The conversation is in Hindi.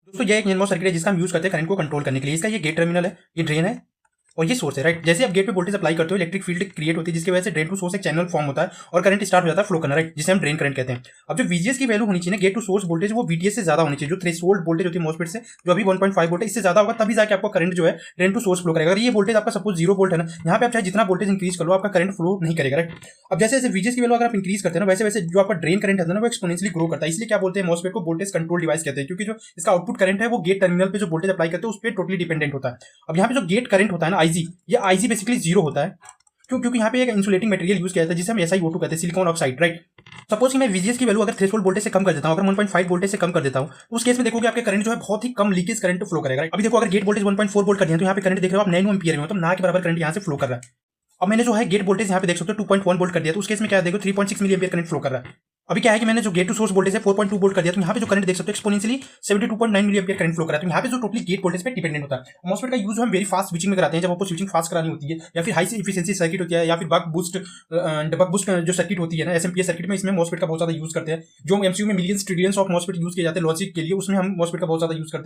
दोस्तों ये एक NMOS सर्किट है जिसका हम यूज करते हैं करंट को कंट्रोल करने के लिए। इसका ये गेट टर्मिनल है, ये ड्रेन है और ये सोर्स है, राइट। जैसे आप गेट पे वोल्टेज अप्लाई करते हो इलेक्ट्रिक फील्ड क्रिएट होती है जिसकी वजह से ड्रेन टू सोर्स एक चैनल फॉर्म होता है और करंट स्टार्ट हो जाता है फ्लो करना, राइट, जिसे हम ड्रेन करंट कहते हैं। अब जो VGS की वैल्यू होनी चाहिए ना गेट टू सोर्स वोल्टेज, वो VDS से ज्यादा होनी चाहिए। जो थ्रेशोल्ड वोल्टेज होती है MOSFET से, जो अभी 1.5 वोल्ट है, इससे ज्यादा होगा तभी जाके आपको करंट जो है ड्रेन टू सोर्स फ्लो करेगा। अगर ये वोल्टेज आपका सपोज 0 वोल्ट है ना, यहाँ पे आप चाहे जितना वोल्टेज इंक्रीज कर लो आपका करंट फ्लो नहीं करेगा, राइट। अब जैसे जैसे VGS की वैल्यू अगर आप इंक्रीज करते हैं ना, वैसे वैसे जो आपका ड्रेन करंट है ना वो एक्सपोनेंशियली ग्रो करता है। इसलिए क्या बोलते हैं MOSFET को वोल्टेज कंट्रोल डिवाइस कहते हैं, क्योंकि जो इसका आउटपुट करंट है वो गेट टर्मिनल पे जो वोल्टेज अप्लाई करते हैं उस पर टोटली डिपेंडेंट होता है। अब यहाँ पे जो गेट करंट होता है ना IG, ये IG बेसिकली 0 होता है। क्यों? क्योंकि यहाँ पे एक इंसुलेटिंग मटेरियल यूज किया जाता है जिसे हम SiO2 कहते हैं, सिलिकॉन ऑक्साइड, राइट। सपोज कि मैं VGS की वैल्यू अगर थ्रेशोल्ड वोल्टेज से कम कर देता हूँ, अगर 1.5 वोल्टेज से कम कर देता हूँ, तो उस केस में देखोगे आपके करंट जो है बहुत ही कम लीकेज करंट फ्लो करेगा। अभी देखो अगर गेट वोल्टेज 1.4 वोल्ट कर दिया तो यहाँ पे करंट देख रहे हो आप नैनो एम्पियर में, मतलब ना के बराबर करंट यहाँ से फ्लो कर रहा है। अब मैंने जो है गेट वोल्टेज यहाँ पे देख सकते हो 2.1 वोल्ट कर दिया, तो उस केस में क्या देखो 3.6 मिली एम्पियर करंट फ्लो कर रहा है। अभी क्या है कि मैंने जो गेट टू सोर्स वोल्टेज है 4.2 वोल्ट कर दिया, तो यहाँ पे जो करंट देख सकते हो exponentially 72.9 milliampere current flow कर रहा है। तो यहाँ पे जो टोटली गेट वोल्टेज पे डिपेंडेंट होता है। MOSFET का यूज हम वेरी फास्ट स्विचिंग में कराते हैं, जब आपको स्विचिंग फास्ट करानी होती है या फिर हाई एफिशिएंसी सर्किट होती है या फिर बक बूस्ट जो सर्किट होती है ना SMPS सर्किट में, इसमें MOSFET का बहुत ज्यादा यूज करते हैं। जो MCU में millions trillions of MOSFET use किए जाते हैं लॉजिक के लिए, उसमें हम MOSFET का बहुत ज्यादा यूज करते हैं।